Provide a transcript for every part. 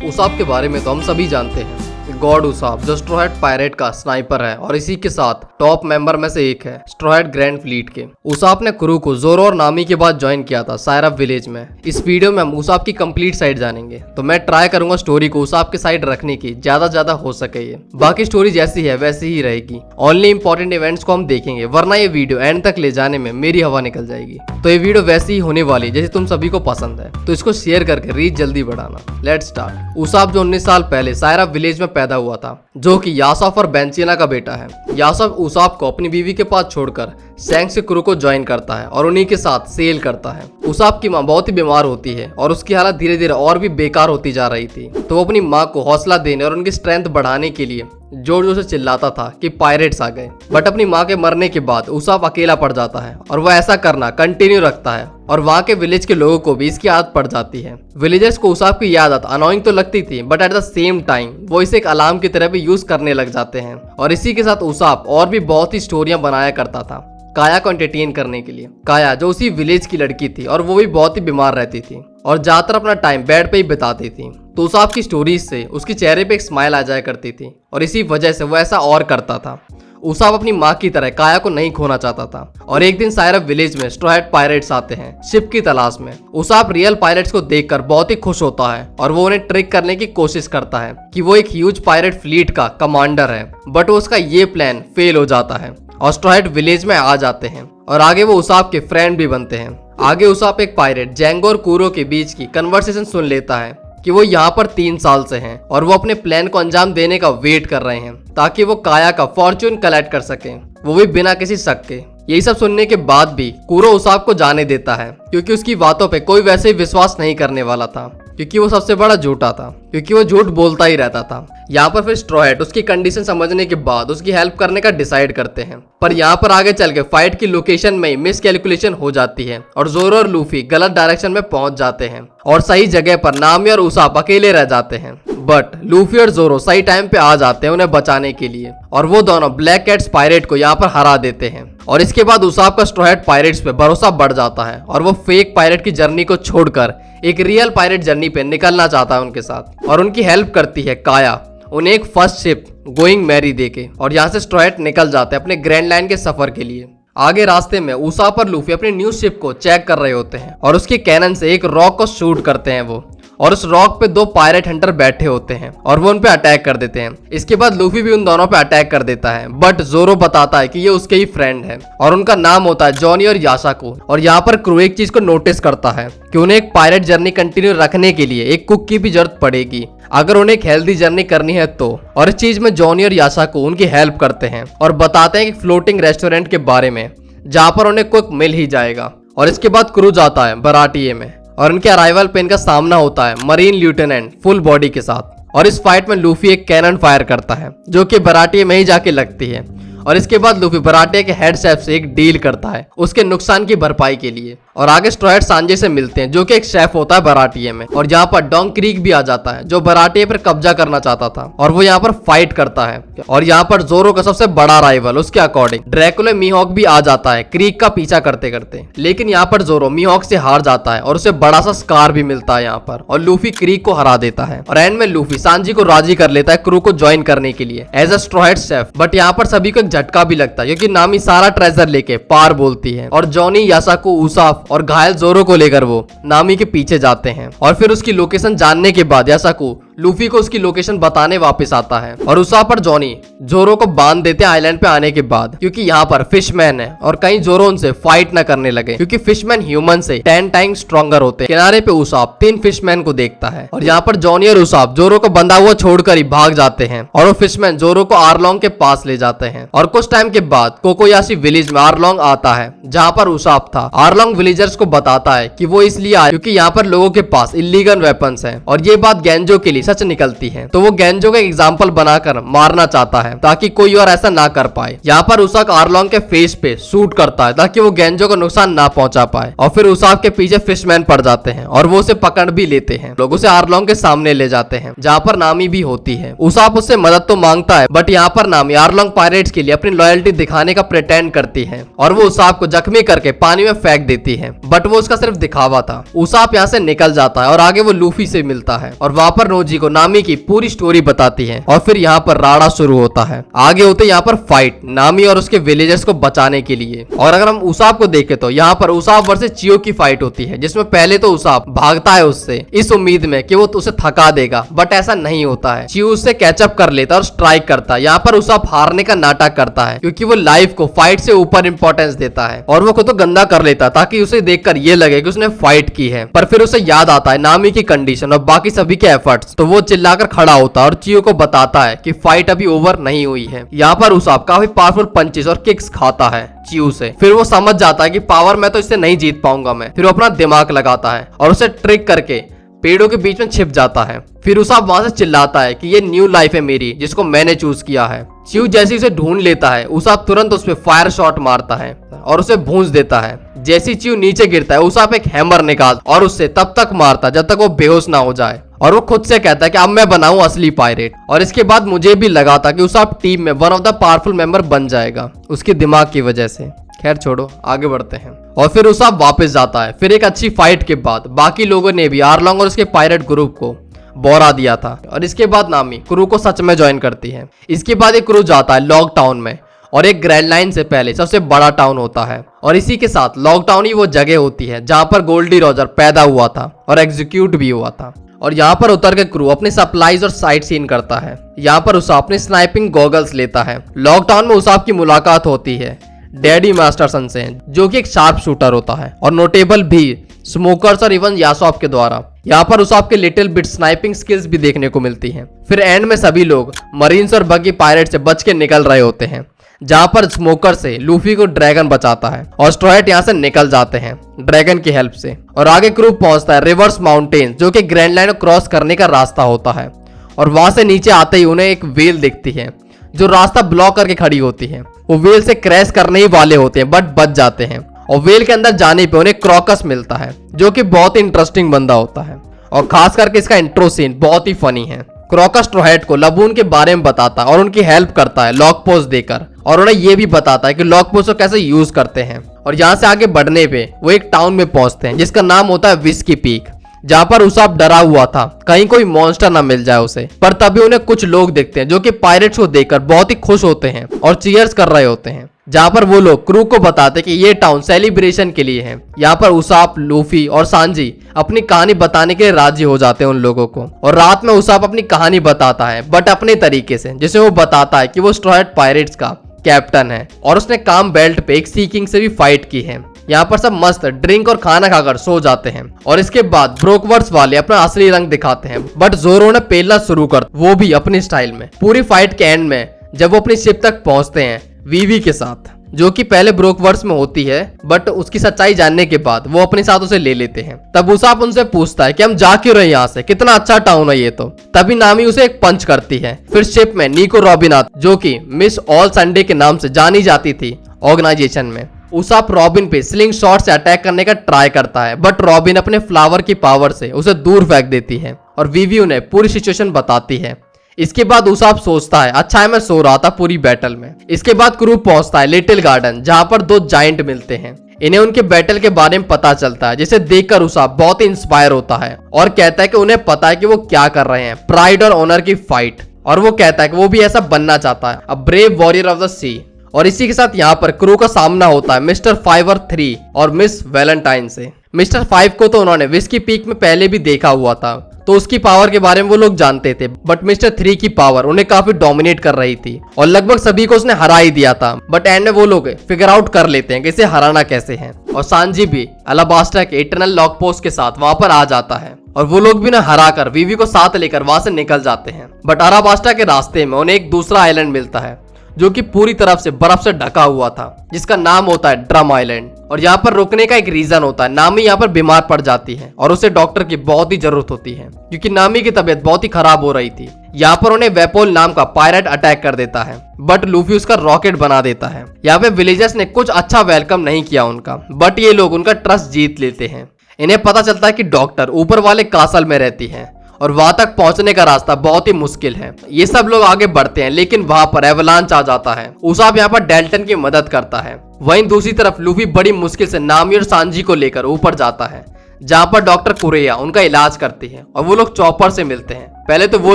उसाप के बारे में तो हम सभी जानते हैं। गॉड उसाप जो स्ट्रॉ हैट पायरेट का स्नाइपर है और इसी के साथ टॉप मेंबर में से एक है स्ट्रॉ हैट ग्रैंड फ्लीट के। उसाप ने क्रू को जोरो और नामी के बाद ज्वाइन किया था सायरप विलेज में। इस वीडियो में हम उसाप की कंप्लीट साइड जानेंगे, तो मैं ट्राई करूंगा स्टोरी को उसाप के साइड रखने की ज्यादा हो सके ये। बाकी स्टोरी जैसी है वैसी ही रहेगी, ओनली इंपॉर्टेंट इवेंट्स को हम देखेंगे, वरना ये वीडियो एंड तक ले जाने में मेरी हवा निकल जाएगी। तो ये वीडियो वैसी ही होने वाली जैसे तुम सभी को पसंद है, तो इसको शेयर करके रीच जल्दी बढ़ाना। Let's start. उसाप जो 19 साल पहले सायरप विलेज में पैदा हुआ था, जो कि यासोफ और बेंचिना का बेटा है। यासोफ उसाप को अपनी बीवी के पास छोड़कर सैंक्स के क्रू को ज्वाइन करता है और उन्हीं के साथ सेल करता है। उसाप की मां बहुत ही बीमार होती है और उसकी हालत धीरे धीरे और भी बेकार होती जा रही थी, तो वो अपनी मां को हौसला देने और उनकी स्ट्रेंथ बढ़ाने के लिए जोर जोर से चिल्लाता था कि पायरेट्स आ गए। बट अपनी मां के मरने के बाद उसाप अकेला पड़ जाता है और वह ऐसा करना कंटिन्यू रखता है और वहां के विलेज के लोगों को भी इसकी आदत पड़ जाती है। विलेजर्स को उसाप की यह आदत अनोइंग तो लगती थी, but at the same time वो इसे एक अलार्म की तरह भी यूज करने लग जाते हैं। और इसी के साथ उसाप और भी बहुत ही स्टोरियां बनाया करता था काया को एंटरटेन करने के लिए। काया जो उसी विलेज की लड़की थी और वो भी बहुत ही बीमार रहती थी और ज्यादातर अपना टाइम बेड पे ही बिताती थी, तो उसाप की स्टोरीज से उसके चेहरे पे एक स्माइल आ जाया करती थी और इसी वजह से वो ऐसा और करता था। उसाप अपनी माँ की तरह काया को नहीं खोना चाहता था और एक दिन सायरप विलेज में स्ट्रॉ हैट पायरेट्स आते हैं शिप की तलाश में। उसाप रियल पायरेट्स को देखकर बहुत ही खुश होता है और वो उन्हें ट्रिक करने की कोशिश करता है कि वो एक ह्यूज पायरेट फ्लीट का कमांडर है, बट उसका ये प्लान फेल हो जाता है और स्ट्रॉ हैट विलेज में आ जाते हैं और आगे वो उसाप के फ्रेंड भी बनते हैं। आगे उसाप एक पायरेट जैंगो और कूरो के बीच की कन्वर्सेशन सुन लेता है कि वो यहाँ पर 3 साल से हैं और वो अपने प्लान को अंजाम देने का वेट कर रहे हैं ताकि वो काया का फॉर्च्यून कलेक्ट कर सकें, वो भी बिना किसी शक के। यही सब सुनने के बाद भी कूरो उसाप को जाने देता है क्योंकि उसकी बातों पे कोई वैसे ही विश्वास नहीं करने वाला था, क्योंकि वो सबसे बड़ा झूठा था, क्योंकि वो झूठ बोलता ही रहता था। यहाँ पर फिर स्ट्रॉ हैट उसकी कंडीशन समझने के बाद उसकी हेल्प करने का डिसाइड करते हैं, पर यहाँ पर आगे चल के फाइट की लोकेशन में मिस कैलकुलेशन हो जाती है और जोरो और लूफी गलत डायरेक्शन में पहुंच जाते हैं और सही जगह पर नामी और उसाप अकेले रह जाते हैं। बट लूफी और जोरो सही टाइम पे आ जाते हैं उन्हें बचाने के लिए और वो दोनों ब्लैक कैट्स पायरेट को यहाँ पर हरा देते हैं। और इसके बाद उसाप का स्ट्रॉ हैट पायरेट्स पे भरोसा बढ़ जाता है और वो फेक पायरेट की जर्नी को छोड़कर एक रियल पायरेट जर्नी पे निकलना चाहता है उनके साथ। और उनकी हेल्प करती है काया उन्हें एक फर्स्ट शिप गोइंग मैरी देके, और यहाँ से स्ट्रॉ हैट निकल जाते हैं अपने ग्रैंड लाइन के सफर के लिए। आगे रास्ते में उसाप और लूफी अपनी न्यू शिप को चेक कर रहे होते हैं और उसके कैनन से एक रॉक को शूट करते हैं वो, और उस रॉक पे 2 पायरेट हंटर बैठे होते हैं और वो उन पे अटैक कर देते हैं। इसके बाद लूफी भी उन दोनों पे अटैक कर देता है, बट जोरो बताता है कि ये उसके ही फ्रेंड है और उनका नाम होता है जॉनी और यासाको। और यहाँ पर क्रू एक चीज को नोटिस करता है कि उन्हें एक पायरेट जर्नी कंटिन्यू रखने के लिए एक कुक की भी जरूरत पड़ेगी अगर उन्हें एक हेल्दी जर्नी करनी है तो। और इस चीज में जॉनी और यासाको उनकी हेल्प करते हैं और बताते हैं कि फ्लोटिंग रेस्टोरेंट के बारे में जहाँ पर उन्हें कुक मिल ही जाएगा। और इसके बाद क्रू जाता है बराटिये में और उनके अराइवल पे इनका सामना होता है मरीन लेफ्टिनेंट फुल बॉडी के साथ। और इस फाइट में लूफी एक कैनन फायर करता है जो कि बराटिये में ही जाके लगती है। और इसके बाद लूफी बराटिये के हेड शेफ से एक डील करता है उसके नुकसान की भरपाई के लिए। और आगे स्ट्रॉ हैट सांजे से मिलते हैं जो कि एक शेफ होता है बराटिये में, और यहाँ पर डोंग क्रीक भी आ जाता है जो बराटिये पर कब्जा करना चाहता था और वो यहाँ पर फाइट करता है। और यहाँ पर जोरो का सबसे बड़ा राइवल उसके अकॉर्डिंग ड्रैकुला मीहॉक भी आ जाता है क्रीक का पीछा करते करते, लेकिन यहाँ पर जोरो मीहॉक से हार जाता है और उसे बड़ा सा स्कार भी मिलता है यहाँ पर, और लूफी क्रीक को हरा देता है। और एंड में लूफी सांजी को राजी कर लेता है क्रू को ज्वाइन करने के लिए as a straw hat chef. But यहाँ पर सभी को एक झटका भी लगता है क्योंकि नामी सारा ट्रेजर लेके पार बोलती है और जॉनी, यासाको, उसाप और घायल जोरो को लेकर वो नामी के पीछे जाते हैं। और फिर उसकी लोकेशन जानने के बाद यासाको लूफी को उसकी लोकेशन बताने वापस आता है और उसाप और जॉनी जोरो को बांध देते हैं आइलैंड पे आने के बाद, क्योंकि यहाँ पर फिशमैन है और कहीं जोरो उनसे फाइट न करने लगे, क्योंकि फिशमैन ह्यूमन से 10 टाइम्स स्ट्रॉन्गर होते हैं। किनारे पे उसाप 3 फिशमैन को देखता है और यहाँ पर जॉनी और उसाप जोरो को बंधा हुआ छोड़कर ही भाग जाते हैं और वो फिशमैन जोरो को आरलोंग के पास ले जाते हैं। और कुछ टाइम के बाद कोकोयाशी विलेज में आरलोंग आता है जहाँ पर उसाप था। आरलोंग विलेजर्स को बताता है कि वो इसलिए आए क्योंकि यहाँ पर लोगों के पास इलीगल वेपन्स हैं और ये बात गेंजो के लिए सच निकलती है, तो वो गेंजो का एग्जाम्पल बनाकर मारना चाहता है ताकि कोई और ऐसा ना कर पाए। यहाँ पर उसाक आर्लोंग के फेस पे शूट करता है ताकि वो गेंजो को नुकसान ना पहुंचा पाए, और फिर उसाक के पीछे फिशमैन पड़ जाते हैं और वो उसे पकड़ भी लेते हैं। लोग उसे आर्लोंग के सामने ले जाते हैं जहाँ पर नामी भी होती है। उसाक उससे मदद तो मांगता है, बट यहाँ पर नामी आर्लोंग पायरेट्स के लिए अपनी लॉयल्टी दिखाने का प्रिटेंड करती है और वो उसाक को जख्मी करके पानी में फेंक देती है, बट वो उसका सिर्फ दिखावा था। उसाक यहाँ से निकल जाता है और आगे वो लूफी से मिलता है और वहाँ पर नोजी को नामी की पूरी स्टोरी बताती है, और फिर यहाँ पर राड़ा शुरू होता है। आगे होते यहाँ पर फाइट नामी और उसके विलेजर्स को बचाने के लिए। और अगर हम उसाप को देखें तो यहाँ पर उसाप वर्सेस चियो की फाइट होती है, जिसमें पहले तो उसाप भागता है उससे इस उम्मीद में कि वो उसे थका देगा, बट ऐसा नहीं होता है। चियो उससे कैचअप कर लेता है और स्ट्राइक करता है। यहाँ पर उसाप हारने का नाटक करता है क्योंकि वो लाइफ को फाइट से ऊपर इंपॉर्टेंस देता है और वो खुद तो गंदा कर लेता ताकि उसे देखकर ये लगे कि उसने फाइट की है। पर फिर उसे याद आता है नामी की कंडीशन और बाकी सभी के एफर्ट्स, तो वो चिल्लाकर खड़ा होता है और चियो को बताता है कि फाइट अभी ओवर नहीं हुई है। यहाँ पर उसाप काफी पावरफुल पंचेस और किक्स खाता है चियो से। फिर वो समझ जाता है कि पावर में तो इससे नहीं जीत पाऊंगा मैं। फिर वो अपना दिमाग लगाता है और उसे ट्रिक करके पेड़ों के बीच में छिप जाता है। फिर उसाप वहां से चिल्लाता है कि ये न्यू लाइफ है मेरी, जिसको मैंने चूज किया है। चियो जैसे उसे ढूंढ लेता है, उसाप तुरंत उस पर फायर शॉट मारता है और उसे भूंज देता है। जैसी चियो नीचे गिरता है, उसाप एक हैमर निकाल और उससे तब तक मारता जब तक वो बेहोश ना हो जाए, और वो खुद से कहता है कि अब मैं बनाऊं असली पायरेट। और इसके बाद मुझे भी लगा था कि उसाप टीम में one of the powerful member बन जाएगा उसके दिमाग की वजह से। खैर छोड़ो, आगे बढ़ते हैं। और फिर उसाप वापस जाता है। फिर एक अच्छी फाइट के बाद बाकी लोगों ने भी आर्लोंग और उसके पायरेट ग्रुप को बोरा दिया था, और इसके बाद नामी क्रू को सच में ज्वाइन करती है। इसके बाद एक क्रू जाता है लॉग टाउन में, और एक ग्रैंड लाइन से पहले सबसे बड़ा टाउन होता है, और इसी के साथ लॉग टाउन ही वो जगह होती है जहाँ पर गोल्डी रॉजर पैदा हुआ था और एग्जीक्यूट भी हुआ था। और यहाँ पर उतर के क्रू अपने सप्लाईज और साइट सीन करता है। यहाँ पर उसाप अपने स्नाइपिंग गॉगल्स लेता है। लॉग टाउन में उसाप की मुलाकात होती है डैडी मास्टरसन से, जो कि एक शार्प शूटर होता है, और नोटेबल भी स्मोकर्स और इवन यासॉप के द्वारा। यहाँ पर उसाप के लिटिल बिट स्नाइपिंग स्किल्स भी देखने को मिलती हैं। फिर एंड में सभी लोग मरीन्स और बगी पायरेट से बच के निकल रहे होते हैं, जहाँ पर स्मोकर से लूफी को ड्रैगन बचाता है और स्ट्रॉ हैट यहाँ से निकल जाते हैं ड्रैगन की हेल्प से। और आगे क्रू पहुंचता है रिवर्स माउंटेन, जो कि ग्रैंड लाइन क्रॉस करने का रास्ता होता है, और वहां से नीचे आते ही उन्हें एक व्हेल दिखती है जो रास्ता ब्लॉक करके खड़ी होती है। वो व्हेल से क्रैश करने ही वाले होते हैं, बट बच जाते हैं, और व्हेल के अंदर जाने पे उन्हें क्रॉकस मिलता है, जो कि बहुत ही इंटरेस्टिंग बंदा होता है, और खास करके इसका इंट्रो सीन बहुत ही फनी है। क्रॉकस स्ट्रॉ हैट को लबून के बारे में बताता है और उनकी हेल्प करता है लॉक पोस्ट देकर, और उन्हें यह भी बताता है कि लॉक पोस्ट को कैसे यूज करते हैं। और यहाँ से आगे बढ़ने पे वो एक टाउन में पहुंचते हैं जिसका नाम होता है विस्की पीक, जहाँ पर उसाप डरा हुआ था कहीं कोई मॉन्स्टर ना मिल जाए उसे। पर तभी उन्हें कुछ लोग दिखते हैं जो कि पायरेट्स को देखकर बहुत ही खुश होते हैं और चीयर्स कर रहे होते हैं, जहाँ पर वो लोग क्रू को बताते कि ये टाउन सेलिब्रेशन के लिए है। यहाँ पर उसाप, लूफी और सांजी अपनी कहानी बताने के लिए राजी हो जाते हैं उन लोगों को, और रात में उसाप अपनी कहानी बताता है, बट अपने तरीके से, जिसे वो बताता है कि वो स्ट्रॉ हैट पायरेट्स का कैप्टन है और उसने काम बेल्ट पे एक सी किंग से भी फाइट की है। यहाँ पर सब मस्त ड्रिंक और खाना खाकर सो जाते हैं, और इसके बाद ब्रोकवर्स वाले अपना असली रंग दिखाते हैं, बट जोरो ने पेलना शुरू कर, वो भी अपनी स्टाइल में। पूरी फाइट के एंड में जब वो अपनी शिप तक पहुंचते हैं वीवी के साथ, जो कि पहले ब्रोकवर्स में होती है, बट उसकी सच्चाई जानने के बाद वो अपने साथ उसे ले लेते हैं। तब उसाप उनसे पूछता है कि हम जा क्यों रहे यहाँ से, कितना अच्छा टाउन है ये तो। तभी नामी उसे एक पंच करती है। फिर शिप में निको रॉबिनाथ, जो कि मिस ऑल संडे के नाम से जानी जाती थी ऑर्गेनाइजेशन में, उसाप रॉबिन पे स्लिंग शॉट से अटैक करने का ट्राई करता है, बट रॉबिन अपने फ्लावर की पावर से उसे दूर फेंक देती है, और वीवी उन्हें पूरी सिचुएशन बताती है। इसके बाद उसाप सोचता है अच्छा है मैं सो रहा था पूरी बैटल में। इसके बाद क्रू पहुंचता है लिटिल गार्डन, जहां पर दो जायंट मिलते हैं। इन्हें उनके बैटल के बारे में पता चलता है, जिसे देखकर उसाप बहुत ही इंस्पायर होता है और कहता है कि उन्हें पता है कि वो क्या कर रहे हैं, प्राइड और ऑनर की फाइट। और वो कहता है कि वो भी ऐसा बनना चाहता है, a brave warrior of the sea. और इसी के साथ यहाँ पर क्रू का सामना होता है मिस्टर 5 और 3 और मिस वैलेंटाइन से। मिस्टर 5 को तो उन्होंने विस्की पीक में पहले भी देखा हुआ था, तो उसकी पावर के बारे में वो लोग जानते थे, बट मिस्टर 3 की पावर उन्हें काफी डोमिनेट कर रही थी और लगभग सभी को उसने हरा ही दिया था। बट एंड में वो लोग फिगर आउट कर लेते हैं कि इसे हराना कैसे है, और सांजी भी अलाबास्टा के इटरनल लॉक पोस्ट के साथ वहां पर आ जाता है, और वो लोग भी ना हरा कर वीवी को साथ लेकर वहां से निकल जाते हैं। बट अलाबास्टा के रास्ते में उन्हें एक दूसरा आइलैंड मिलता है जो कि पूरी तरफ से बर्फ से ढका हुआ था, जिसका नाम होता है ड्रम आइलैंड। और यहाँ पर रुकने का एक रीजन होता है, नामी यहाँ पर बीमार पड़ जाती है और उसे डॉक्टर की बहुत ही जरूरत होती है क्योंकि नामी की तबीयत बहुत ही खराब हो रही थी। यहाँ पर उन्हें वेपोल नाम का पायरेट अटैक कर देता है, बट लूफी उसका रॉकेट बना देता है। यहाँ पे विलेजर्स ने कुछ अच्छा वेलकम नहीं किया उनका, बट ये लोग उनका ट्रस्ट जीत लेते हैं। इन्हें पता चलता है कि डॉक्टर ऊपर वाले कासल में रहती है और वहां तक पहुंचने का रास्ता बहुत ही मुश्किल है। ये सब लोग आगे बढ़ते हैं, लेकिन वहां पर एवलांच आ जाता है। उसाप यहाँ पर डेल्टन की मदद करता है। वहीं दूसरी तरफ लूफी बड़ी मुश्किल से नामी और सांजी को लेकर ऊपर जाता है, जहाँ पर डॉक्टर कुरेया उनका इलाज करती है और वो लोग चॉपर से मिलते हैं। पहले तो वो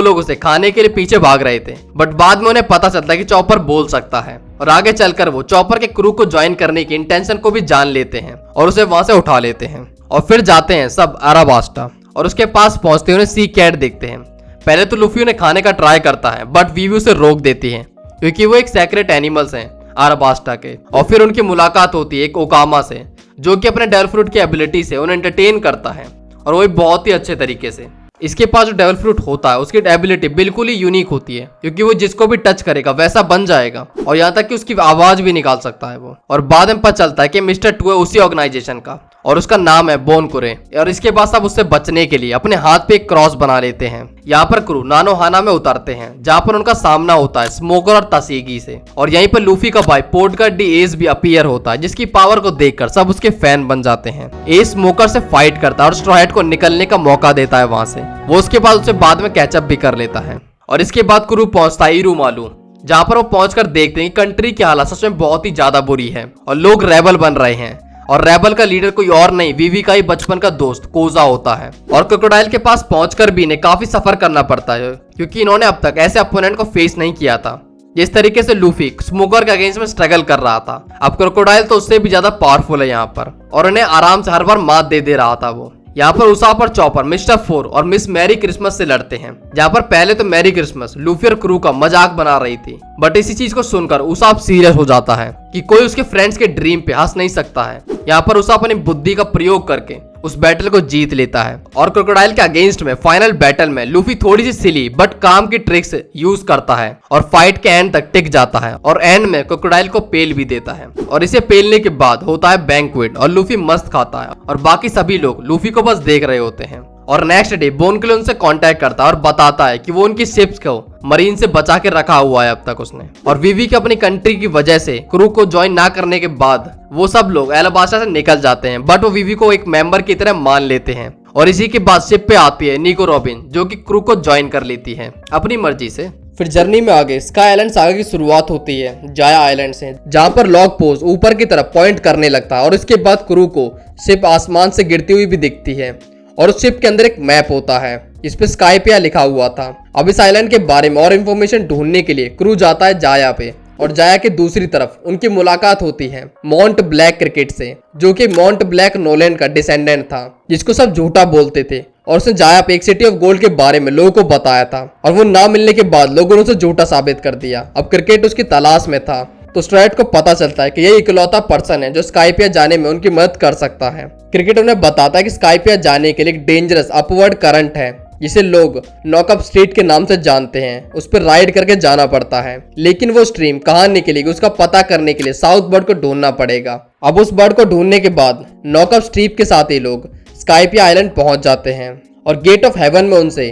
लोग उसे खाने के लिए पीछे भाग रहे थे, बट बाद में उन्हें पता चलता है कि चॉपर बोल सकता है और आगे चलकर वो चॉपर के क्रू को ज्वाइन करने की इंटेंशन को भी जान लेते हैं और उसे वहां से उठा लेते हैं। और फिर जाते हैं सब अराबास्टा और उसके पास पहुंचते उन्हें सी कैट देखते हैं। पहले तो लूफी उन्हें खाने का ट्राई करता है, बट वीवी उसे रोक देती है क्योंकि वो एक सेक्रेट एनिमल्स हैं अराबास्टा के। और फिर उनकी मुलाकात होती है एक ओकामा से, जो कि अपने डेविल फ्रूट की एबिलिटी से उन्हें एंटरटेन करता है और वो बहुत ही अच्छे तरीके से। इसके पास जो डेविल फ्रूट होता है उसकी एबिलिटी बिल्कुल ही यूनिक होती है क्योंकि वो जिसको भी टच करेगा वैसा बन जाएगा और यहाँ तक कि उसकी आवाज भी निकाल सकता है वो। और बाद में पता चलता है कि मिस्टर टू है उसी ऑर्गेनाइजेशन का और उसका नाम है बोन कुरे। और इसके बाद सब उससे बचने के लिए अपने हाथ पे एक क्रॉस बना लेते हैं। यहाँ पर क्रू नानोहाना में उतरते हैं, जहाँ पर उनका सामना होता है स्मोकर और तसीगी से। और यहीं पर लूफी का भाई पोर्टका डी एस भी अपीयर होता है, जिसकी पावर को देखकर सब उसके फैन बन जाते हैं। एस स्मोकर से फाइट करता है और स्ट्रॉ हैट को निकलने का मौका देता है वहां से। वो उसके बाद उसे बाद में कैचअप भी कर लेता है। और इसके बाद क्रू पहुंचता है इरूमालू, जहाँ पर वो पहुंचकर देखते हैं कि कंट्री की हालत सच में बहुत ही ज्यादा बुरी है और लोग रेबल बन रहे हैं। और रेबल का लीडर कोई और नहीं, वीवी का ही बचपन का दोस्त कोजा होता है। और क्रोकोडाइल के पास पहुंचकर भी इन्हें काफी सफर करना पड़ता है क्योंकि इन्होंने अब तक ऐसे अपोनेंट को फेस नहीं किया था। जिस तरीके से लूफी स्मोकर के अगेंस्ट में स्ट्रगल कर रहा था, अब क्रोकोडाइल तो उससे भी ज्यादा पावरफुल है यहाँ पर और इन्हें आराम से हर बार मात दे रहा था वो। यहाँ पर उसाप और चॉपर मिस्टर फोर और मिस मैरी क्रिसमस से लड़ते हैं, जहाँ पर पहले तो मैरी क्रिसमस लूफी और क्रू का मजाक बना रही थी, बट इसी चीज को सुनकर उसाप सीरियस हो जाता है कि कोई उसके फ्रेंड्स के ड्रीम पे हंस नहीं सकता है। यहाँ पर उसाप अपनी बुद्धि का प्रयोग करके उस बैटल को जीत लेता है। और क्रोकोडाइल के अगेंस्ट में फाइनल बैटल में लूफी थोड़ी सी सिली बट काम की ट्रिक्स यूज करता है और फाइट के एंड तक टिक जाता है और एंड में क्रोकोडाइल को पेल भी देता है। और इसे पेलने के बाद होता है बैंक्वेट और लूफी मस्त खाता है और बाकी सभी लोग लूफी को बस देख रहे होते हैं। और नेक्स्ट डे बोन क्ले उनसे कांटेक्ट करता है और बताता है कि वो उनकी शिप्स को मरीन से बचा के रखा हुआ है अब तक उसने। और वीवी के अपनी कंट्री की वजह से क्रू को ज्वाइन ना करने के बाद वो सब लोग एलाबास्टा से निकल जाते हैं, बट वो वीवी को एक मेंबर की तरह मान लेते हैं। और इसी के बाद शिप पे आती है निको रॉबिन, जो कि क्रू को ज्वाइन कर लेती है अपनी मर्जी से। फिर जर्नी में आगे स्काई आइलैंड सागा की शुरुआत होती है जाया आइलैंड से, जहाँ पर लॉग पोस्ट ऊपर की तरफ पॉइंट करने लगता है और इसके बाद क्रू को शिप आसमान से गिरती हुई भी दिखती है और उस शिप के अंदर एक मैप होता है इस पे स्काइपिया लिखा हुआ था। अब इस आइलैंड के बारे में और इन्फॉर्मेशन ढूंढने के लिए क्रू जाता है जाया पे और जाया के दूसरी तरफ उनकी मुलाकात होती है माउंट ब्लैक क्रिकेट से, जो कि माउंट ब्लैक नोलैंड का डिसेंडेंट था, जिसको सब झूठा बोलते थे। और उसने जाया पे एक सिटी ऑफ गोल्ड के बारे में लोगों को बताया था और वो ना मिलने के बाद लोगों ने उसे झूठा साबित कर दिया। अब क्रिकेट उसकी तलाश में था तो स्ट्रैट को पता चलता है कि ये इकलौता पर्सन है जो स्काइपिया जाने में उनकी मदद कर सकता है। क्रिकेट उन्हें बताता है कि स्काइपिया जाने के लिए एक डेंजरस अपवर्ड करंट है जिसे लोग नॉकअप स्ट्रीट के नाम से जानते हैं। उस पर राइड करके जाना पड़ता है, लेकिन वो स्ट्रीम कहाँ निकलेगी उसका पता करने के लिए साउथ बर्ड को ढूंढना पड़ेगा। अब उस बर्ड को ढूंढने के बाद नॉकअप स्ट्रीट के साथ ही लोग स्काइपिया आइलैंड पहुंच जाते हैं और गेट ऑफ हेवन में उनसे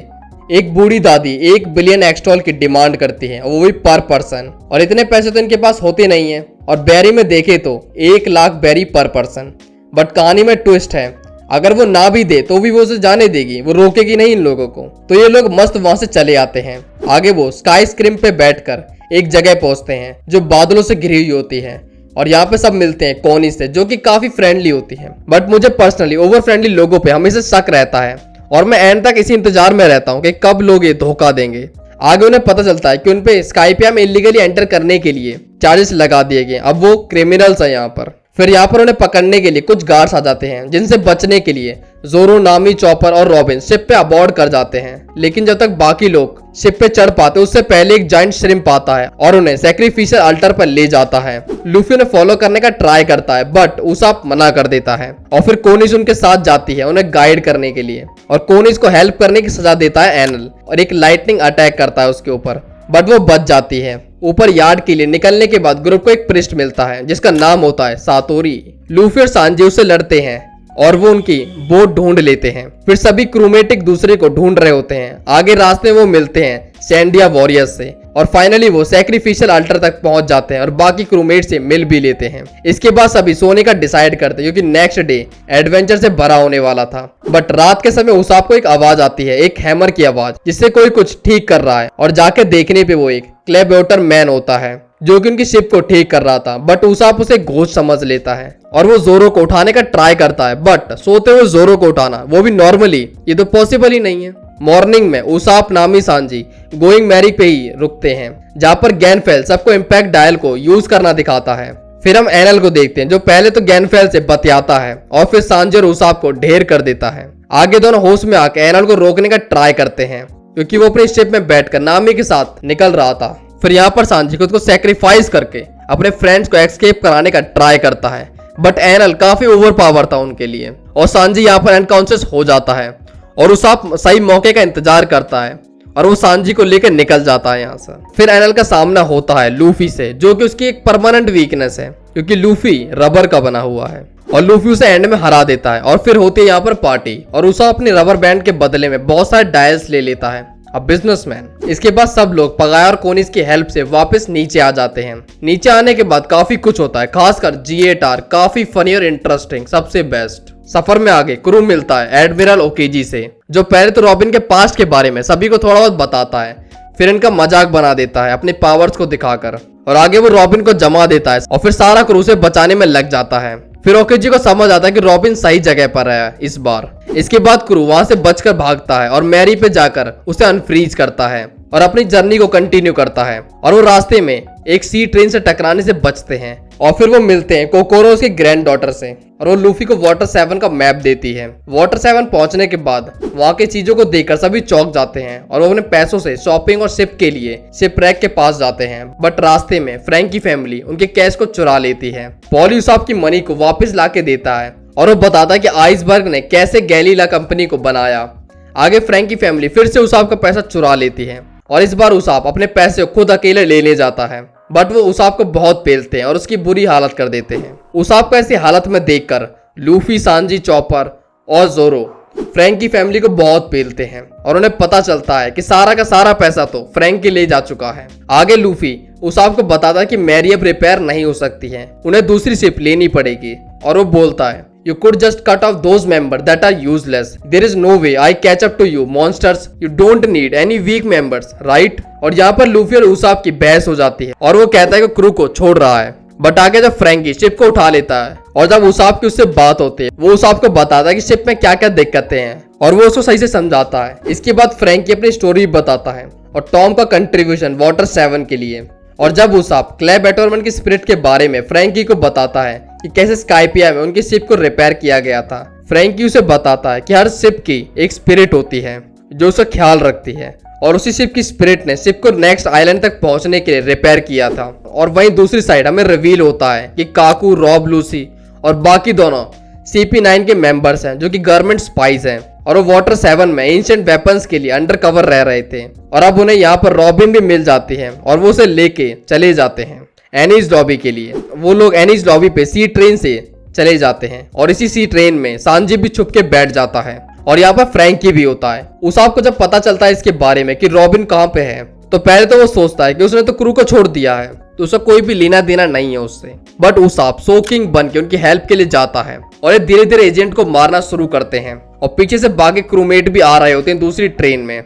एक बूढ़ी दादी 1 बिलियन एक्सटॉल की डिमांड करती है, वो भी पर पर्सन। और इतने पैसे तो इनके पास होते नहीं है और बैरी में देखे तो 1 लाख बैरी पर पर्सन। बट कहानी में ट्विस्ट है, अगर वो ना भी दे तो भी वो उसे जाने देगी, वो रोकेगी नहीं इन लोगों को। तो ये लोग मस्त वहां से चले आते हैं। आगे वो स्काई स्क्रीम पे बैठकर एक जगह पहुंचते हैं जो बादलों से घिरी हुई होती है और यहाँ पे सब मिलते हैं कोनी से, जो कि काफी फ्रेंडली होती है। बट मुझे पर्सनली ओवर फ्रेंडली लोगों पे हमेशा शक रहता है और मैं एंड तक इसी इंतजार में रहता हूँ कि कब लोग ये धोखा देंगे। आगे उन्हें पता चलता है कि उनपे स्काइपिया में इलीगली एंटर करने के लिए चार्जेस लगा दिए गए, अब वो क्रिमिनल्स हैं यहाँ पर। फिर यहाँ पर उन्हें पकड़ने के लिए कुछ गार्ड्स आ जाते हैं, जिनसे बचने के लिए जोरो, नामी, चॉपर और रॉबिन शिप पे अबॉर्ड कर जाते हैं। लेकिन जब तक बाकी लोग शिप पे चढ़ पाते उससे पहले एक जाइंट श्रिम्प आता है और उन्हें सैक्रिफिशियल अल्टर पर ले जाता है। लूफी उन्हें फॉलो करने का ट्राई करता है बट उसाप मना कर देता है और फिर कोनिस उनके साथ जाती है उन्हें गाइड करने के लिए और कोनिस को हेल्प करने की सजा देता है एनल और एक लाइटनिंग अटैक करता है उसके ऊपर, बट वो बच जाती है। ऊपर यार्ड के लिए निकलने के बाद ग्रुप को एक प्रिस्ट मिलता है जिसका नाम होता है सातोरी। लूफी और सांजी उससे लड़ते हैं और वो उनकी बोट ढूंढ लेते हैं। फिर सभी क्रूमेट एक दूसरे को ढूंढ रहे होते हैं। आगे रास्ते में वो मिलते हैं सैंडिया वॉरियर्स से और फाइनली वो सैक्रिफिशियल अल्टर तक पहुंच जाते हैं और बाकी क्रूमेट से मिल भी लेते हैं। इसके बाद सभी सोने का डिसाइड करते हैं क्योंकि नेक्स्ट डे एडवेंचर से भरा होने वाला था। बट रात के समय उसाप को एक आवाज आती है, एक हैमर की आवाज, जिससे कोई कुछ ठीक कर रहा है और जाके देखने पे वो एक क्लेबवेटर मैन होता है जो कि उनकी शिप को ठीक कर रहा था। बट उसाप उसे घोस्ट समझ लेता है और वो जोरो को उठाने का ट्राई करता है, बट सोते हुए जोरो को उठाना, वो भी नॉर्मली, ये तो पॉसिबल ही नहीं है। मॉर्निंग में उसाप, नामी, सांजी गोइंग मैरी पे ही रुकते हैं जहां पर गैनफेल सबको इम्पैक्ट डायल को यूज करना दिखाता है। फिर हम एनल को देखते हैं जो पहले तो गैनफेल से बतियाता है और फिर सांजी और उसाप को ढेर कर देता है। आगे दोनों होश में आकर एनल को रोकने का ट्राई करते हैं क्योंकि वो अपनी शिप में बैठकर नामी के साथ निकल रहा था। फिर यहाँ पर सांजी खुद को सैक्रिफाइस करके अपने फ्रेंड्स को एस्केप कराने का ट्राई करता है, बट एनल काफी ओवर पावर था उनके लिए और सांजी यहाँ पर अनकॉन्शियस हो जाता है और उसाप सही मौके का इंतजार करता है और वो सांजी को लेकर निकल जाता है यहाँ से। फिर एनल का सामना होता है लूफी से जो कि उसकी एक परमानेंट वीकनेस है क्योंकि लूफी रबर का बना हुआ है और लूफी उसे एंड में हरा देता है। और फिर होती है यहाँ पर पार्टी और उसाप अपनी रबर बैंड के बदले में बहुत सारे डायल्स ले लेता है, अब बिजनेसमैन। इसके बाद सब लोग पगाया और कोनिस की हेल्प से वापस नीचे आ जाते हैं। नीचे आने के बाद काफी कुछ होता है, खासकर G8R काफी फनी और इंटरेस्टिंग, सबसे बेस्ट। सफर में आगे क्रू मिलता है एडमिरल ओकेजी से जो पहले तो रॉबिन के पास्ट के बारे में सभी को थोड़ा बहुत बताता है, फिर इनका मजाक बना देता है अपने पावर्स को दिखाकर और आगे वो रॉबिन को जमा देता है और फिर सारा क्रू से बचाने में लग जाता है। फिर ओकेजी को समझ आता है कि रॉबिन सही जगह पर है इस बार। इसके बाद क्रू वहां से बचकर भागता है और मैरी पे जाकर उसे अनफ्रीज करता है और अपनी जर्नी को कंटिन्यू करता है और वो रास्ते में एक सी ट्रेन से टकराने से बचते हैं और फिर वो मिलते हैं कोकोरो उसके ग्रैंड डॉटर से और वो लूफी को वाटर 7 का मैप देती है। वाटर 7 पहुंचने के बाद वहां की चीजों को देखकर सभी चौंक जाते हैं और वो अपने पैसों से शॉपिंग और शिप के लिए शिप रैक के पास जाते हैं। बट रास्ते में फ्रैंक की फैमिली उनके कैश को चुरा लेती है। पॉल उसाप की मनी को वापस ला के देता है और वो बताता है कि आइसबर्ग ने कैसे गैलीला कंपनी को बनाया। आगे फ्रैंक की फैमिली फिर से उसाप का पैसा चुरा लेती है और इस बार उसाप अपने पैसे खुद अकेले लेने जाता है, बट वो उसाप को बहुत पेलते हैं और उसकी बुरी हालत कर देते हैं। उसाप को ऐसी हालत में देखकर लूफी, सांजी, चॉपर और जोरो फ्रैंक की फैमिली को बहुत पेलते हैं और उन्हें पता चलता है कि सारा का सारा पैसा तो फ्रैंक के ले जा चुका है। आगे लूफी उसाप को बताता है कि मैरी अब रिपेयर नहीं हो सकती है, उन्हें दूसरी शिप लेनी पड़ेगी और वो बोलता है You could just cut off those members that are useless. There is no way I catch up to you, monsters. You don't need any weak members, right? और यहाँ पर लूफी और उसाप की बहस हो जाती है और वो कहता है कि क्रू को छोड़ रहा है। बट आगे जब फ्रैंकी शिप को उठा लेता है और जब उसाप की उससे बात होती है, वो उसाप को बताता है कि शिप में क्या क्या दिक्कतें हैं और वो उसको सही से समझाता है। इसके बाद फ्रैंकी अपनी स्टोरी बताता है और टॉम का कंट्रीब्यूशन वाटर 7 के लिए। और जब उसाप क्लेब एटोरमन की स्पिरिट के बारे में फ्रैंकी को बताता है कि कैसे स्काइपिया में उनकी शिप को रिपेयर किया गया था, फ्रैंकी उसे बताता है कि हर शिप की एक स्पिरिट होती है जो उसका ख्याल रखती है और उसी शिप की स्पिरिट ने शिप को नेक्स्ट आइलैंड तक पहुंचने के लिए रिपेयर किया था। और वहीं दूसरी साइड हमें रिवील होता है कि काकू, रॉब, लूसी और बाकी दोनों CP9 के मेंबर्स हैं जो कि गवर्नमेंट स्पाइस हैं और वो वाटर 7 में एंशिएंट वेपन्स के लिए अंडर कवर रह रहे थे और अब उन्हें यहाँ पर रॉबिन भी मिल जाती है और वो उसे लेके चले जाते हैं एनीज लॉबी के लिए। वो लोग एनीज लॉबी पे सी ट्रेन से चले जाते हैं और इसी सी ट्रेन में सांजी भी छुप के बैठ जाता है और यहाँ पर फ्रैंकी भी होता है। उसाप को जब पता चलता है इसके बारे में कि रॉबिन कहाँ पे है तो पहले तो वो सोचता है कि उसने तो क्रू को छोड़ दिया है तो उसका कोई भी लेना देना नहीं है उससे। बट उसाप सोकिंग बन के उनकी हेल्प के लिए जाता है और ये धीरे धीरे एजेंट को मारना शुरू करते हैं और पीछे से बाकी क्रूमेट भी आ रहे होते हैं दूसरी ट्रेन में।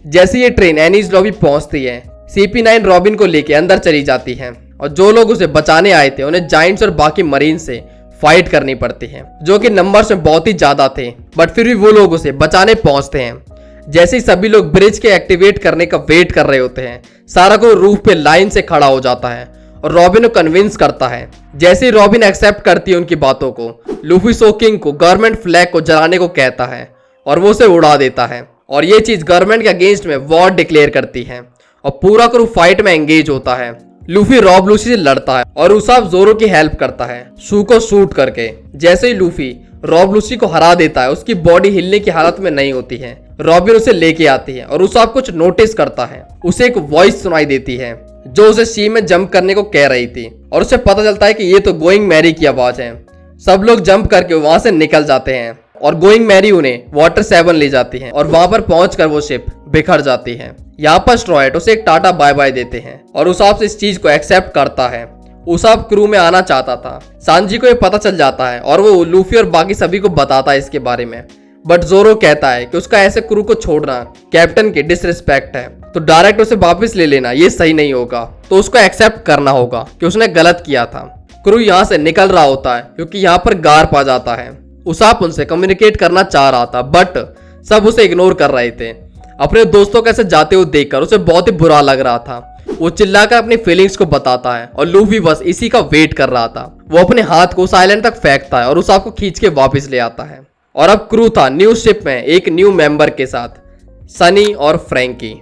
जैसे ये ट्रेन एनीज लॉबी पहुंचती है, CP9 रॉबिन को लेके अंदर चली जाती है और जो लोग उसे बचाने आए थे उन्हें जाइंट्स और बाकी मरीन से फाइट करनी पड़ती है जो कि नंबर्स में बहुत ही ज्यादा थे, बट फिर भी वो लोग उसे बचाने पहुंचते हैं। जैसे ही सभी लोग ब्रिज के एक्टिवेट करने का वेट कर रहे होते हैं, सारा को रूफ पे लाइन से खड़ा हो जाता है और रॉबिन को कन्विंस करता है। जैसे ही रॉबिन एक्सेप्ट करती है उनकी बातों को, लूफी सोकिंग को गवर्नमेंट फ्लैग को जलाने को कहता है और वो उसे उड़ा देता है और ये चीज गवर्नमेंट के अगेंस्ट में वॉर डिक्लेयर करती है और पूरा क्रू फाइट में एंगेज होता है। लूफी रॉब लूसी से लड़ता है और उसाप जोरो की हेल्प करता है शू को शूट करके। जैसे ही लूफी रॉब लूसी को हरा देता है, उसकी बॉडी हिलने की हालत में नहीं होती है। रॉबिन उसे लेके आती है और उसाप कुछ नोटिस करता है, उसे एक वॉइस सुनाई देती है जो उसे सी में जंप करने को कह रही थी और उसे पता चलता है कि ये तो गोइंग मैरी की आवाज है। सब लोग जंप करके वहां से निकल जाते हैं और गोइंग मैरी उन्हें वाटर 7 ले जाती है और वहां पर पहुंचकर वो शिप बिखर जाती है। यहाँ पर स्ट्रॉ हैट उसे एक टाटा बाय बाय देते हैं और उसाप से इस चीज को एक्सेप्ट करता है। उसाप क्रू में आना चाहता था। सांजी को ये पता चल जाता है और वो लूफी और बाकी सभी को बताता है इसके बारे में, बट जोरो कहता है कि उसका ऐसे क्रू को छोड़ना कैप्टन की डिसरिस्पेक्ट है, तो डायरेक्ट उसे वापस ले लेना ये सही नहीं होगा, तो उसको एक्सेप्ट करना होगा कि उसने गलत किया था। क्रू यहाँ से निकल रहा होता है क्योंकि यहाँ पर गार्प आ जाता है। उसाप उनसे कम्युनिकेट करना चाह रहा था बट सब उसे इग्नोर कर रहे थे। अपने दोस्तों को ऐसे जाते हुए देखकर उसे बहुत ही बुरा लग रहा था। वो चिल्लाकर अपनी फीलिंग्स को बताता है और लूफी बस इसी का वेट कर रहा था। वो अपने हाथ को उस आइलैंड तक फेंकता है और उसाप को खींच के वापस ले आता है। और अब क्रू था न्यू शिप में एक न्यू मेंबर के साथ, सनी और फ्रैंकी।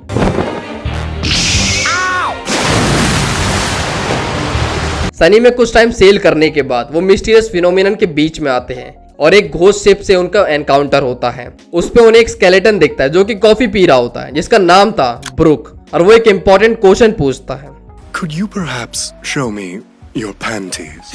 सनी में कुछ टाइम सेल करने के बाद वो मिस्टीरियस फिनोमिनन के बीच में आते हैं और एक घोस्ट शिप से उनका एनकाउंटर होता है। उस पे उन्हें एक स्केलेटन दिखता है जो कि कॉफी पी रहा होता है, जिसका नाम था ब्रुक, और वो एक इम्पोर्टेंट क्वेश्चन पूछता है, Could you perhaps show me your panties?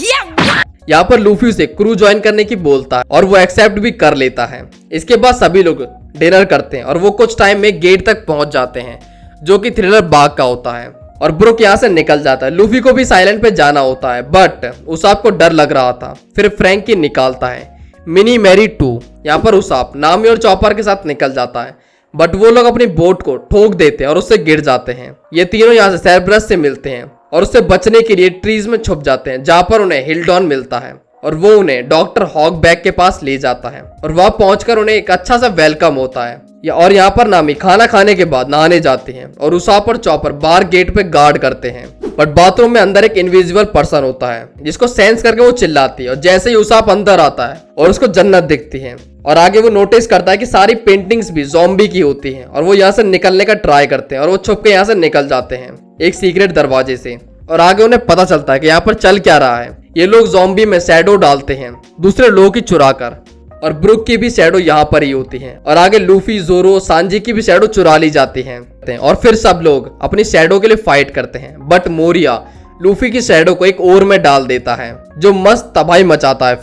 यहाँ पर लूफी से क्रू ज्वाइन करने की बोलता है और वो एक्सेप्ट भी कर लेता है। इसके बाद सभी लोग डिनर करते हैं और वो कुछ टाइम में गेट तक पहुंच जाते हैं जो कि थ्रिलर बाग का होता है और ब्रुक यहाँ से निकल जाता है। लूफी को भी साइलेंट पे जाना होता है बट उसाप को डर लग रहा था। फिर फ्रैंकी निकालता है मिनी मैरी 2। यहाँ पर उसाप नामी और चॉपर के साथ निकल जाता है बट वो लोग अपनी बोट को ठोक देते हैं और उससे गिर जाते हैं। ये तीनों यहाँ से सेरब्रस से मिलते हैं और उससे बचने के लिए ट्रीज में छुप जाते हैं जहाँ पर उन्हें हिल्डॉन मिलता है और वो उन्हें डॉक्टर हॉकबैक के पास ले जाता है और वहां पहुंचकर उन्हें एक अच्छा सा वेलकम होता है। और यहाँ पर नामी खाना खाने के बाद नहाने जाते हैं और उसाप और चॉपर बाहर गेट पे गार्ड करते हैं बट बाथरूम में अंदर एक इनविजिबल पर्सन होता है जिसको सेंस करके वो चिल्लाती है और जैसे ही उसाप अंदर आता है और उसको जन्नत दिखती है और आगे वो नोटिस करता है कि सारी पेंटिंग्स भी ज़ॉम्बी की होती हैं और वो यहाँ से निकलने का ट्राई करते हैं और वो छुप के यहाँ से निकल जाते हैं एक सीक्रेट दरवाजे से। और आगे उन्हें पता चलता है कि यहाँ पर चल क्या रहा है। ये लोग ज़ॉम्बी में शैडो डालते हैं दूसरे लोगों की चुरा कर और ब्रुक की भी शैडो यहाँ पर ही होती है और आगे लूफी, जोरो, सांजी की भी शैडो चुरा ली जाती है और फिर सब लोग अपनी शैडो के लिए फाइट करते हैं बट मोरिया लूफी की शैडो को एक ओर में डाल देता है जो मस्त तबाही मचाता है।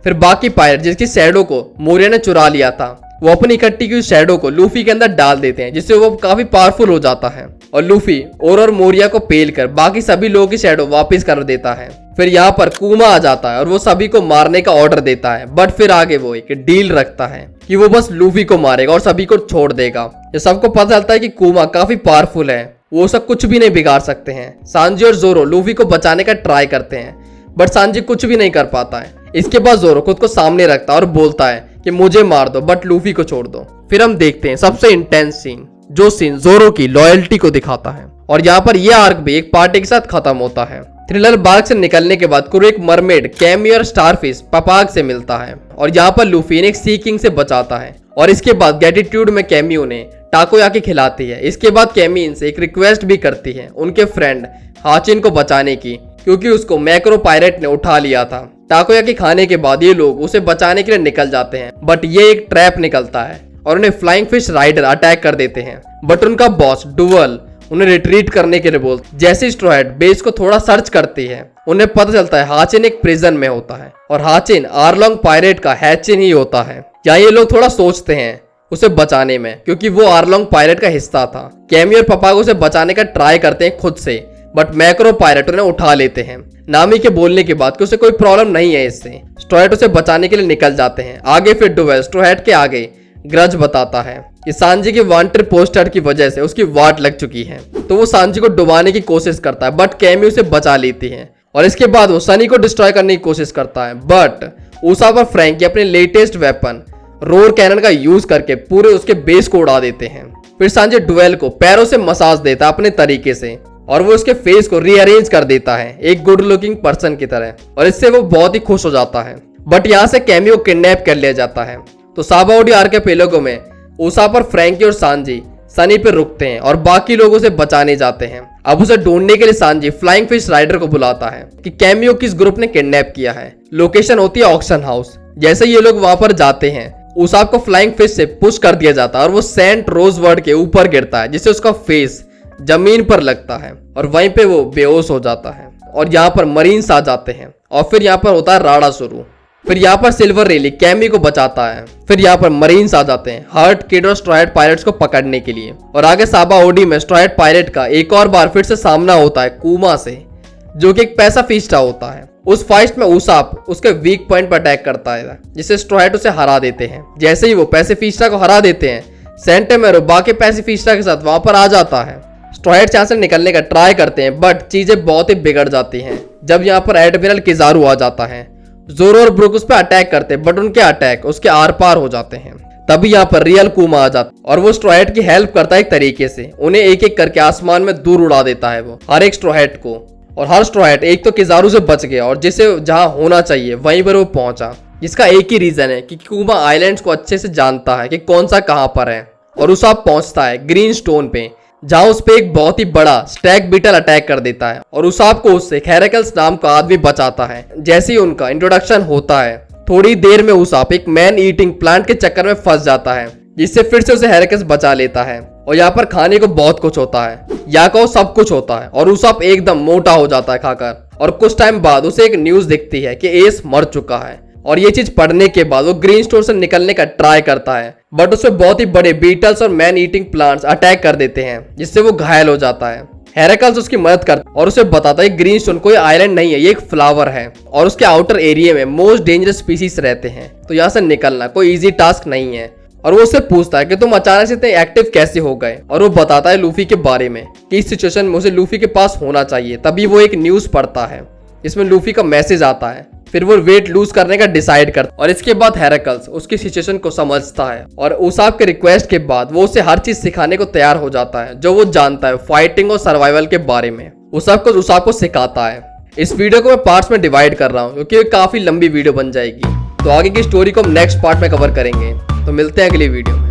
फिर बाकी पायरेट जिसकी शैडो को मोरिया ने चुरा लिया था वो अपनी इकट्ठी की शैडो को लूफी के अंदर डाल देते हैं जिससे वो काफी पावरफुल हो जाता है और लूफी और मोरिया को पेल कर बाकी सभी लोगों की शैडो वापस कर देता है। फिर यहाँ पर कुमा आ जाता है और वो सभी को मारने का ऑर्डर देता है बट फिर आगे वो एक डील रखता है कि वो बस लूफी को मारेगा और सभी को छोड़ देगा। ये सबको पता चलता है कि कुमा काफी पावरफुल है, वो सब कुछ भी नहीं बिगाड़ सकते हैं। सांजी और जोरो लूफी को बचाने का ट्राई करते हैं बट सांजी कुछ भी नहीं कर पाता है। इसके बाद जोरो खुद को सामने रखता है और बोलता है कि मुझे मार दो बट लूफी को छोड़ दो। फिर हम देखते हैं सबसे इंटेंस सीन, जो सीन जोरो की लॉयल्टी को दिखाता है और यहाँ पर यह आर्क भी एक पार्टी के साथ खत्म होता है। थ्रिलर बाग से निकलने के बाद क्रू एक मरमेड, कैमी और स्टारफिश पपाग से मिलता है और यहाँ पर लूफी एक सी किंग से बचाता है और इसके बाद ग्रेटिट्यूड में कैमी उन्हें टाकोयाकी खिलाती है। इसके बाद कैमी इनसे एक रिक्वेस्ट भी करती है उनके फ्रेंड हाचिन को बचाने की क्योंकि उसको मैक्रो पायरेट ने उठा लिया था। टाकोयाकी खाने के बाद ये लोग उसे बचाने के लिए निकल जाते हैं बट ये एक ट्रैप निकलता है और उन्हें फ्लाइंग फिश राइडर अटैक कर देते हैं बट उनका बॉस डुअल उन्हें रिट्रीट करने के लिए बोलते। जैसे स्ट्रॉ हैट बेस को थोड़ा सर्च करती है उन्हें पता चलता है हाचिन एक प्रिजन में होता है और हाचिन आरलोंग पायरेट का हैचिन ही होता है। यहाँ ये लोग थोड़ा सोचते हैं उसे बचाने में क्योंकि वो आरलोंग पायरेट का हिस्सा था। कैमी और पपाग उसे बचाने का ट्राई करते हैं खुद से बट मैक्रो पायरेट उन्हें उठा लेते हैं नामी के बोलने के बाद कि उसे कोई प्रॉब्लम नहीं है इससे। स्ट्रॉ हैट उसे बचाने के लिए निकल जाते हैं। आगे फिर डुवेल स्ट्रॉ हैट के आगे ग्रज बताता है कि सांजी के वांटेड पोस्टर की वजह से उसकी वाट लग चुकी है, तो वो सांजी को डुबाने की कोशिश करता है बट कैमी उसे बचा लेती है और इसके बाद वो सनी को डिस्ट्रॉय करने की कोशिश करता है बट उसाप और फ्रैंकी अपने लेटेस्ट वेपन रोर कैनन का यूज करके पूरे उसके बेस को उड़ा देते हैं। फिर सांजी डुवेल को पैरों से मसाज देता है अपने तरीके से और वो उसके फेस को रीअरेंज कर देता है एक गुड लुकिंग पर्सन की तरह और इससे वो बहुत ही खुश हो जाता है बट यहाँ से कैमी को किडनैप कर लिया जाता है। तो साबाउडी आर्किपेलागो में उसाप और फ्रैंकी और सांजी सनी पे रुकते हैं और बाकी लोगों से बचाने जाते हैं। अब उसे ढूंढने के लिए सांजी फ्लाइंग फिश राइडर को बुलाता है कि कैमियो किस ग्रुप ने किडनैप किया है। लोकेशन होती है ऑक्शन हाउस। जैसे ये लोग वहां पर जाते हैं उसाप को फ्लाइंग फिश से पुश कर दिया जाता है और वो सेंट रोज वर्ड के ऊपर गिरता है जिससे उसका फेस जमीन पर लगता है और वहीं पे वो बेहोश हो जाता है। और यहाँ पर मरीन्स आ जाते हैं और फिर यहाँ पर होता है राड़ा शुरू। फिर यहाँ पर सिल्वर रेली कैमी को बचाता है। फिर यहाँ पर मरीन्स आ जाते हैं हर्ट किड और स्ट्रॉ हैट पायरेट्स को पकड़ने के लिए। और आगे साबा ओडी में स्ट्रॉ हैट पायरेट का एक और बार फिर से सामना होता है कुमा से, जो कि एक पैसा फीस्टा होता है। उस फाइट में उसाप उसके वीक पॉइंट पर अटैक करता है, जिससे स्ट्रॉ हैट उसे हरा देते हैं। जैसे ही वो पैसे फीस्टा को हरा देते हैं, सेंटेमेरो बाकी पैसे फीस्टा के साथ वहां पर आ जाता है। स्ट्रॉ हैट यहाँ से निकलने का ट्राई करते हैं, बट चीजें बहुत ही बिगड़ जाती हैं जब यहाँ पर एडमिरल किजारू आ जाता है। जोरो और ब्रुक उस पर अटैक करते हैं, बट उनके अटैक उसके आर पार हो जाते हैं। तभी यहाँ पर रियल कुमा आ जाता और वो स्ट्रॉ हैट की हेल्प करता है एक तरीके से। उन्हें एक एक करके आसमान में दूर उड़ा देता है वो, हर एक स्ट्रॉ हैट को। और हर स्ट्रॉ हैट एक तो किजारू से बच गया और जिसे जहां होना चाहिए वहीं पर वो पहुंचा। जिसका एक ही रीजन है कि कुमा आइलैंड्स को अच्छे से जानता है कि कौन सा कहां पर है। और उसाप पहुंचता है ग्रीन स्टोन पे, जहां उस पे एक बहुत ही बड़ा स्टैग बीटल अटैक कर देता है और उसाप को उससे हेरेकल्स नाम का आदमी बचाता है। जैसे ही उनका इंट्रोडक्शन होता है, थोड़ी देर में उसाप एक मैन ईटिंग प्लांट के चक्कर में फंस जाता है, जिससे फिर से उसे हेरेकल्स बचा लेता है। और यहाँ पर खाने को बहुत कुछ होता है, या कहो सब कुछ होता है। और उसाप एकदम मोटा हो जाता है खाकर। और कुछ टाइम बाद उसे एक न्यूज दिखती है कि एस मर चुका है। और ये चीज पढ़ने के बाद वो ग्रीन स्टोन से निकलने का ट्राई करता है, बट उसमें बहुत ही बड़े बीटल्स और मैन ईटिंग प्लांट्स अटैक कर देते हैं, जिससे वो घायल हो जाता है। हेरेकल्स उसकी मदद करता और उसे बताता है ग्रीन स्टोन कोई आइलैंड नहीं है, ये एक फ्लावर है और उसके आउटर एरिया में मोस्ट डेंजरस स्पीसीज रहते हैं, तो यहाँ से निकलना कोई इजी टास्क नहीं है। और वो उससे पूछता है कि तुम अचानक से इतने एक्टिव कैसे हो गए। और वो बताता है लूफी के बारे में कि इस सिचुएशन में उसे लूफी के पास होना चाहिए। तभी वो एक न्यूज पढ़ता है, इसमें लूफी का मैसेज आता है। फिर वो वेट लूज करने का डिसाइड करता है और इसके बाद हेरेकल्स उसकी सिचुएशन को समझता है और उसाप के रिक्वेस्ट के बाद वो उसे हर चीज सिखाने को तैयार हो जाता है जो वो जानता है फाइटिंग और सर्वाइवल के बारे में। उसाप को सिखाता है। इस वीडियो को मैं पार्ट्स में डिवाइड कर रहा हूँ क्योंकि ये काफी लंबी वीडियो बन जाएगी, तो आगे की स्टोरी को हम नेक्स्ट पार्ट में कवर करेंगे। तो मिलते हैं अगली वीडियो में।